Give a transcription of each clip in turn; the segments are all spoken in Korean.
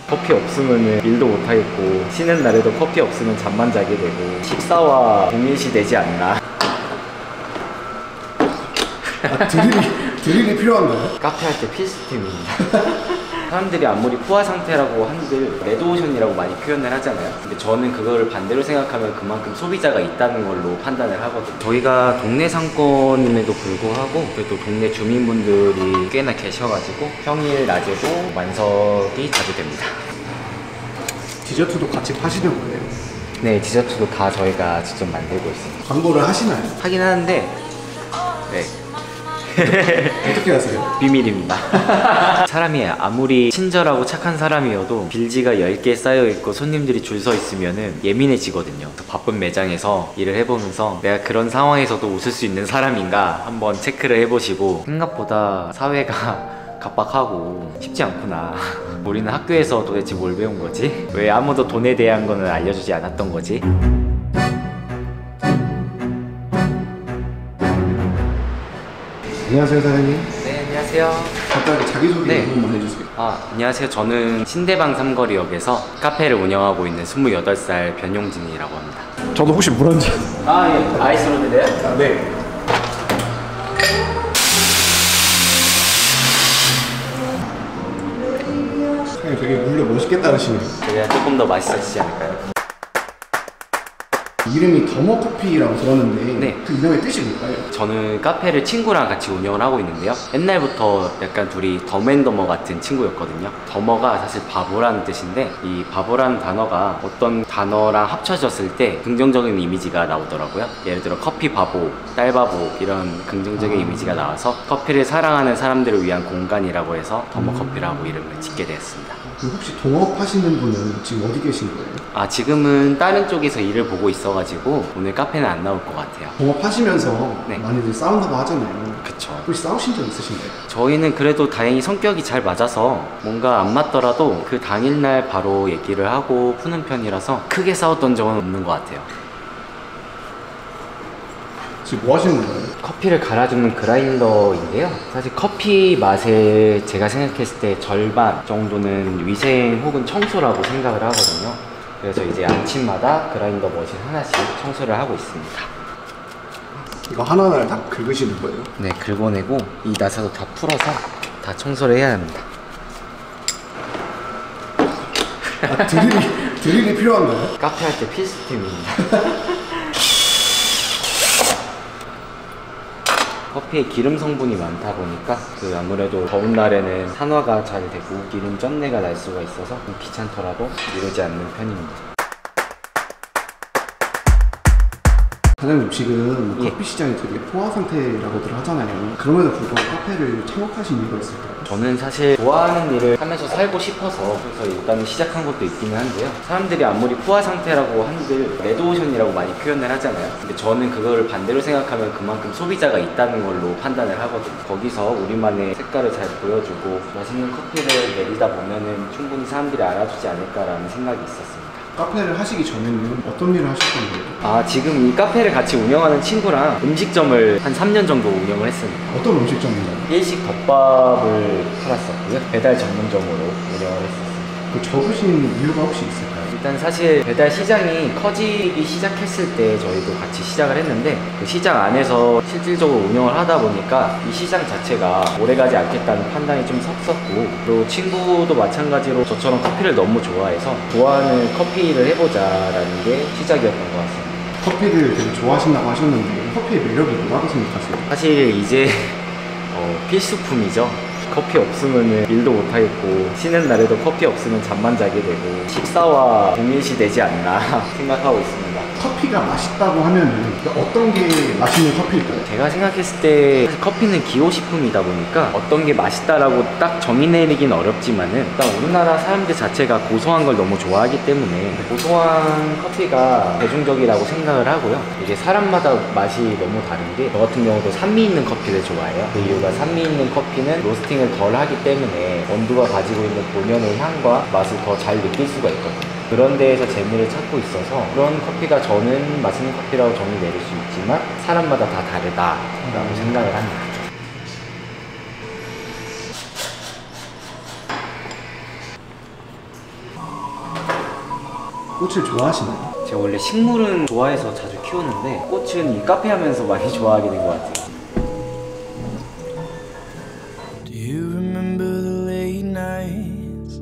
커피 없으면 일도 못하겠고 쉬는 날에도 커피 없으면 잠만 자게 되고 식사와 동일시 되지 않나. 드릴이 필요한가요? 카페 할 때 필수템입니다. 사람들이 아무리 포화 상태라고 한들 레드오션이라고 많이 표현을 하잖아요. 근데 저는 그거를 반대로 생각하면 그만큼 소비자가 있다는 걸로 판단을 하거든요. 저희가 동네 상권임에도 불구하고 그래도 동네 주민분들이 꽤나 계셔가지고 평일 낮에도 완석이 자주 됩니다. 디저트도 같이 파시는 거예요? 네, 디저트도 다 저희가 직접 만들고 있습니다. 광고를 하시나요? 하긴 하는데 네. 어떻게 하세요? 비밀입니다. 사람이 아무리 친절하고 착한 사람이어도 빌지가 10개 쌓여있고 손님들이 줄 서 있으면 예민해지거든요. 바쁜 매장에서 일을 해보면서 내가 그런 상황에서도 웃을 수 있는 사람인가 한번 체크를 해보시고 생각보다 사회가 각박하고 쉽지 않구나. 우리는 학교에서 도대체 뭘 배운 거지? 왜 아무도 돈에 대한 거는 알려주지 않았던 거지? 안녕하세요, 사장님. 네, 안녕하세요. 간단하게 자기소개 네. 한 번만 해주세요. 안녕하세요. 저는 신대방 삼거리역에서 카페를 운영하고 있는 28살 변용진이라고 합니다. 저도 혹시 물 한 잔? 예. 아이스로 드려요? 네. 사장님 되게 물려 멋있게 따르시네요. 그래야 조금 더 맛있어지지 않을까요? 이름이 더머커피라고 들었는데 네. 그 이름의 뜻이 뭘까요? 저는 카페를 친구랑 같이 운영을 하고 있는데요. 옛날부터 약간 둘이 덤앤더머 같은 친구였거든요. 더머가 사실 바보라는 뜻인데 이 바보라는 단어가 어떤 단어랑 합쳐졌을 때 긍정적인 이미지가 나오더라고요. 예를 들어 커피 바보, 딸 바보 이런 긍정적인 이미지가 나와서 커피를 사랑하는 사람들을 위한 공간이라고 해서 더머커피라고 이름을 짓게 되었습니다. 그럼 혹시 동업하시는 분은 지금 어디 계신 거예요? 지금은 다른 쪽에서 일을 보고 있어가지고 오늘 카페는 안 나올 것 같아요. 동업하시면서 네. 많이들 싸운다고 하잖아요. 그쵸. 혹시 싸우신 적 있으신가요? 저희는 그래도 다행히 성격이 잘 맞아서 뭔가 안 맞더라도 그 당일날 바로 얘기를 하고 푸는 편이라서 크게 싸웠던 적은 없는 것 같아요. 지금 뭐 하시는 거예요? 커피를 갈아주는 그라인더인데요. 사실 커피 맛에 제가 생각했을 때 절반 정도는 위생 혹은 청소라고 생각을 하거든요. 그래서 이제 아침마다 그라인더 머신 하나씩 청소를 하고 있습니다. 이거 하나하나 다 긁으시는 거예요? 네, 긁어내고 이 나사도 다 풀어서 다 청소를 해야 합니다. 드릴이 필요한가요? 카페 할 때 필수템입니다. 커피에 기름 성분이 많다 보니까 아무래도 더운 날에는 산화가 잘 되고 기름 쩐내가 날 수가 있어서 좀 귀찮더라도 미루지 않는 편입니다. 사장님 지금 예. 커피 시장이 되게 포화 상태라고들 하잖아요. 그럼에도 불구하고 카페를 창업하신 이유가 있을까요? 저는 사실 좋아하는 일을 하면서 살고 싶어서 그래서 일단 시작한 것도 있기는 한데요. 사람들이 아무리 포화 상태라고 한들 레드오션이라고 많이 표현을 하잖아요. 근데 저는 그거를 반대로 생각하면 그만큼 소비자가 있다는 걸로 판단을 하거든요. 거기서 우리만의 색깔을 잘 보여주고 맛있는 커피를 내리다 보면은 충분히 사람들이 알아주지 않을까라는 생각이 있었습니다. 카페를 하시기 전에는 어떤 일을 하셨던 거예요? 지금 이 카페를 같이 운영하는 친구랑 음식점을 한 3년 정도 운영을 했습니다. 어떤 음식점인가요? 일식 덮밥을 팔았었고요. 배달 전문점으로 운영을 했었습니다. 그 접으신 이유가 혹시 있을까요? 일단 사실 배달 시장이 커지기 시작했을 때 저희도 같이 시작을 했는데 그 시장 안에서 실질적으로 운영을 하다 보니까 이 시장 자체가 오래가지 않겠다는 판단이 좀 섰었고, 그리고 친구도 마찬가지로 저처럼 커피를 너무 좋아해서 좋아하는 커피를 해보자라는 게 시작이었던 것 같습니다. 커피를 되게 좋아하신다고 하셨는데 커피의 매력이 뭐라고 생각하세요? 사실 이제 필수품이죠. 커피 없으면 일도 못하겠고 쉬는 날에도 커피 없으면 잠만 자게 되고 식사와 동일시 되지 않나 생각하고 있습니다. 커피가 맛있다고 하면은 어떤 게 맛있는 커피일까요? 제가 생각했을 때 사실 커피는 기호식품이다 보니까 어떤 게 맛있다라고 딱 정의 내리긴 어렵지만은 일단 우리나라 사람들 자체가 고소한 걸 너무 좋아하기 때문에 고소한 커피가 대중적이라고 생각을 하고요. 이게 사람마다 맛이 너무 다른 게 저 같은 경우도 산미 있는 커피를 좋아해요. 그 이유가 산미 있는 커피는 로스팅을 덜 하기 때문에 원두가 가지고 있는 본연의 향과 맛을 더 잘 느낄 수가 있거든요. 그런 데에서 재미를 찾고 있어서 그런 커피가 저는 맛있는 커피라고 정의 내릴 수 있지만 사람마다 다 다르다라고 생각을 합니다. 꽃을 좋아하시나요? 제가 원래 식물은 좋아해서 자주 키우는데 꽃은 이 카페 하면서 많이 좋아하게 된 것 같아요. Do you remember the late nights?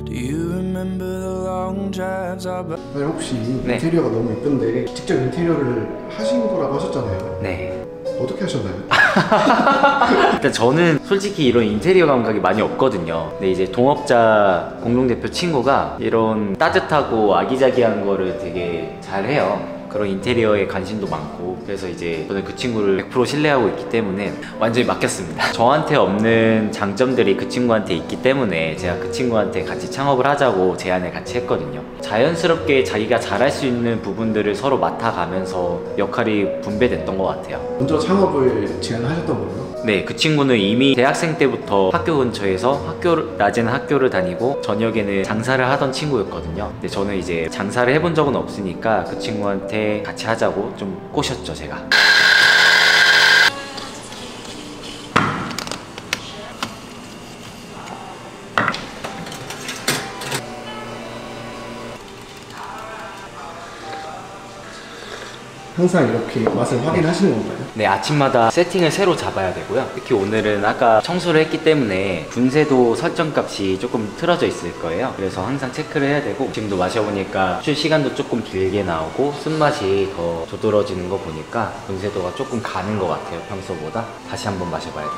Do you remember the long drives I 사장님 혹시 네. 인테리어가 너무 예쁜데 직접 인테리어를 하신 거라고 하셨잖아요. 네. 어떻게 하셨나요? 일단 저는 솔직히 이런 인테리어 감각이 많이 없거든요. 근데 이제 동업자 공동대표 친구가 이런 따뜻하고 아기자기한 거를 되게 잘해요. 그런 인테리어에 관심도 많고, 그래서 이제 저는 그 친구를 100% 신뢰하고 있기 때문에 완전히 맡겼습니다. 저한테 없는 장점들이 그 친구한테 있기 때문에 제가 그 친구한테 같이 창업을 하자고 제안을 같이 했거든요. 자연스럽게 자기가 잘할 수 있는 부분들을 서로 맡아가면서 역할이 분배됐던 것 같아요. 먼저 창업을 제안하셨던 거예요? 네, 그 친구는 이미 대학생 때부터 학교 근처에서 낮에는 학교를 다니고 저녁에는 장사를 하던 친구였거든요. 근데 저는 이제 장사를 해본 적은 없으니까 그 친구한테 같이 하자고 좀 꼬셨죠, 제가. 항상 이렇게 맛을 확인하시는 건가요? 네, 아침마다 세팅을 새로 잡아야 되고요. 특히 오늘은 아까 청소를 했기 때문에 분쇄도 설정값이 조금 틀어져 있을 거예요. 그래서 항상 체크를 해야 되고, 지금도 마셔보니까 출 시간도 조금 길게 나오고 쓴맛이 더 도드러지는 거 보니까 분쇄도가 조금 가는 것 같아요, 평소보다. 다시 한번 마셔봐야 돼요.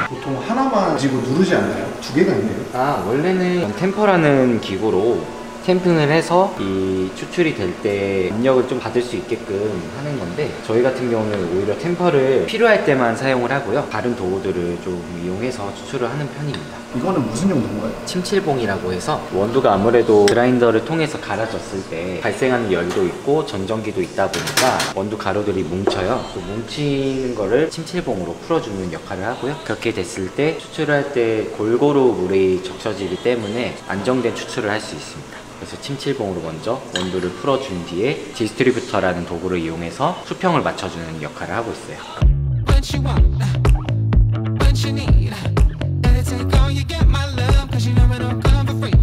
보통 하나만 가지고 누르지 않나요? 두 개가 있네요. 아, 원래는 템퍼라는 기구로 템핑을 해서 이 추출이 될 때 압력을 좀 받을 수 있게끔 하는 건데, 저희 같은 경우는 오히려 템퍼를 필요할 때만 사용을 하고요. 다른 도구들을 좀 이용해서 추출을 하는 편입니다. 이거는 무슨 용도인가요? 침칠봉이라고 해서 원두가 아무래도 그라인더를 통해서 갈아졌을 때 발생하는 열도 있고 전전기도 있다 보니까 원두 가루들이 뭉쳐요. 그 뭉치는 거를 침칠봉으로 풀어주는 역할을 하고요. 그렇게 됐을 때 추출을 할 때 골고루 물이 적셔지기 때문에 안정된 추출을 할 수 있습니다. 그래서 침칠봉으로 먼저 원두를 풀어준 뒤에 디스트리뷰터라는 도구를 이용해서 수평을 맞춰주는 역할을 하고 있어요. What you want, what you need. Gotta take all you get, my love, 'cause you know it don't come for free.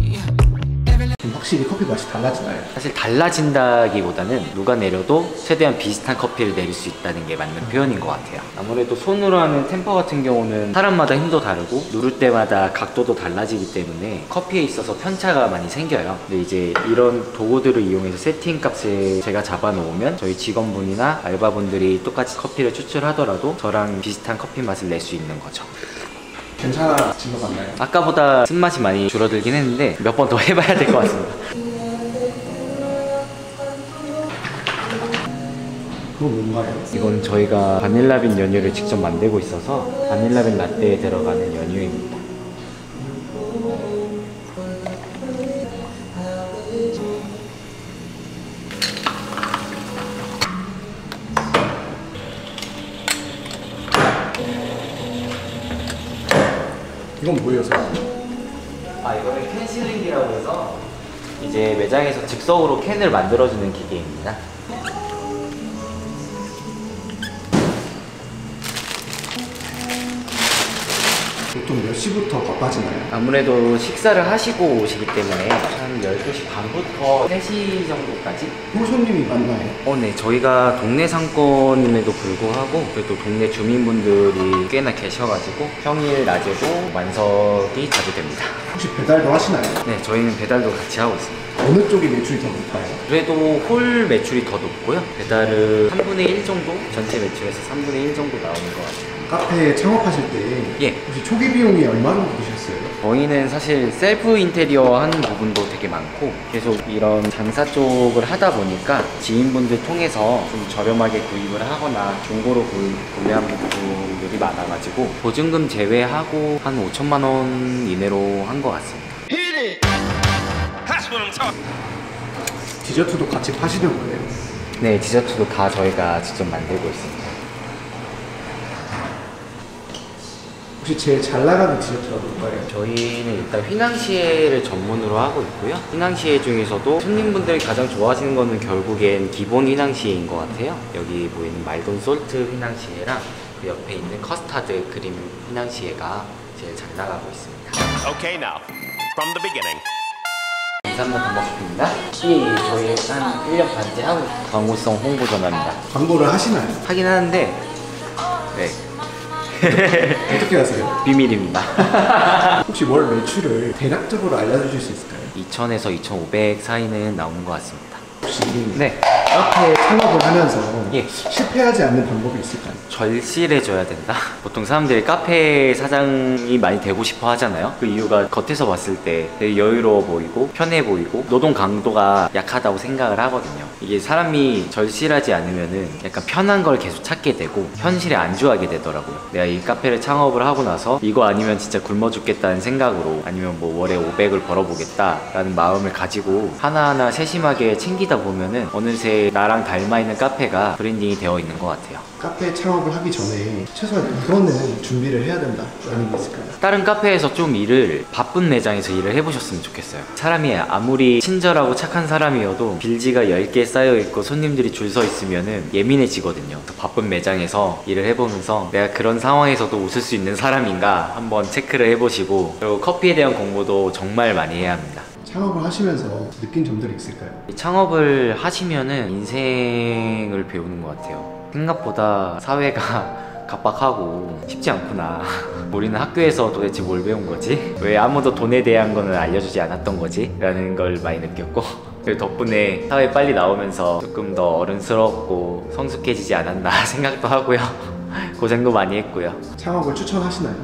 확실히 커피 맛이 달라지나요? 사실 달라진다기보다는 누가 내려도 최대한 비슷한 커피를 내릴 수 있다는 게 맞는 표현인 것 같아요. 아무래도 손으로 하는 템퍼 같은 경우는 사람마다 힘도 다르고 누를 때마다 각도도 달라지기 때문에 커피에 있어서 편차가 많이 생겨요. 근데 이제 이런 도구들을 이용해서 세팅 값을 제가 잡아 놓으면 저희 직원분이나 알바분들이 똑같이 커피를 추출하더라도 저랑 비슷한 커피 맛을 낼 수 있는 거죠. 괜찮아진 것 같나요? 아까보다 쓴맛이 많이 줄어들긴 했는데 몇 번 더 해봐야 될 것 같습니다. 그건 뭔가요? 이건 저희가 바닐라빈 연유를 직접 만들고 있어서 바닐라빈 라떼에 들어가는 연유입니다. 이건 뭐예요, 선생님? 아, 이거는 캔실링이라고 해서 이제 매장에서 즉석으로 캔을 만들어주는 기계입니다. 보통 몇 시부터 바빠지나요? 아무래도 식사를 하시고 오시기 때문에 한 12시 반부터 3시 정도까지? 손님이 많나요? 네. 저희가 동네 상권임에도 불구하고 그래도 동네 주민분들이 꽤나 계셔가지고 평일 낮에도 완석이 자주 됩니다. 혹시 배달도 하시나요? 네, 저희는 배달도 같이 하고 있습니다. 어느 쪽이 매출이 더 높아요? 그래도 홀 매출이 더 높고요. 배달은 3분의 1 정도? 전체 매출에서 3분의 1 정도 나오는 것 같아요. 카페 창업하실 때 예. 혹시 초기 비용이 얼마 정도 드셨어요? 저희는 사실 셀프 인테리어 하는 부분도 되게 많고 계속 이런 장사 쪽을 하다 보니까 지인분들 통해서 좀 저렴하게 구입을 하거나 중고로 구매한 부분들이 많아가지고 보증금 제외하고 한 5천만 원 이내로 한 것 같습니다. 디저트도 같이 파시는 거예요? 네, 디저트도 다 저희가 직접 만들고 있습니다. 혹시 제일 잘 나가는 디저트가 뭘까요? 저희는 일단 휘낭시에를 전문으로 하고 있고요. 휘낭시에 중에서도 손님분들이 가장 좋아하시는 거는 결국엔 기본 휘낭시에인 것 같아요. 여기 보이는 말돈 솔트 휘낭시에랑 그 옆에 있는 커스타드 크림 휘낭시에가 제일 잘 나가고 있습니다. Okay, now, from the beginning. 인삼는 단먹쇼핑입니다. 이 저희 한 1년 반째 하고 있어요. 광고성 홍보 전화입니다. 광고를 하시나요? 하긴 하는데 네. 어떻게 하세요? 비밀입니다. 혹시 월 매출을 대략적으로 알려주실 수 있을까요? 2,000에서 2,500 사이는 나오는 것 같습니다. 혹시 네. 카페 창업을 하면서 예. 실패하지 않는 방법이 있을까요? 절실해져야 된다. 보통 사람들이 카페 사장이 많이 되고 싶어 하잖아요. 그 이유가 겉에서 봤을 때 되게 여유로워 보이고 편해 보이고 노동 강도가 약하다고 생각을 하거든요. 이게 사람이 절실하지 않으면은 약간 편한 걸 계속 찾게 되고 현실에 안주하게 되더라고요. 내가 이 카페를 창업을 하고 나서 이거 아니면 진짜 굶어 죽겠다는 생각으로 아니면 뭐 월에 500을 벌어보겠다 라는 마음을 가지고 하나하나 세심하게 챙기다 보면은 어느새 나랑 닮아있는 카페가 브랜딩이 되어 있는 것 같아요. 카페 창업을 하기 전에 최소한 이거는 준비를 해야 된다라는 게 있을까요? 다른 카페에서 좀 일을 바쁜 매장에서 일을 해보셨으면 좋겠어요. 사람이 아무리 친절하고 착한 사람이어도 빌지가 10개 쌓여있고 손님들이 줄 서 있으면은 예민해지거든요. 바쁜 매장에서 일을 해보면서 내가 그런 상황에서도 웃을 수 있는 사람인가 한번 체크를 해보시고, 그리고 커피에 대한 공부도 정말 많이 해야 합니다. 창업을 하시면서 느낀 점들이 있을까요? 창업을 하시면은 인생을 배우는 것 같아요. 생각보다 사회가 각박하고 쉽지 않구나. 우리는 학교에서 도대체 뭘 배운 거지? 왜 아무도 돈에 대한 거는 알려주지 않았던 거지? 라는 걸 많이 느꼈고, 그리고 덕분에 사회 빨리 나오면서 조금 더 어른스럽고 성숙해지지 않았나 생각도 하고요. 고생도 많이 했고요. 창업을 추천하시나요?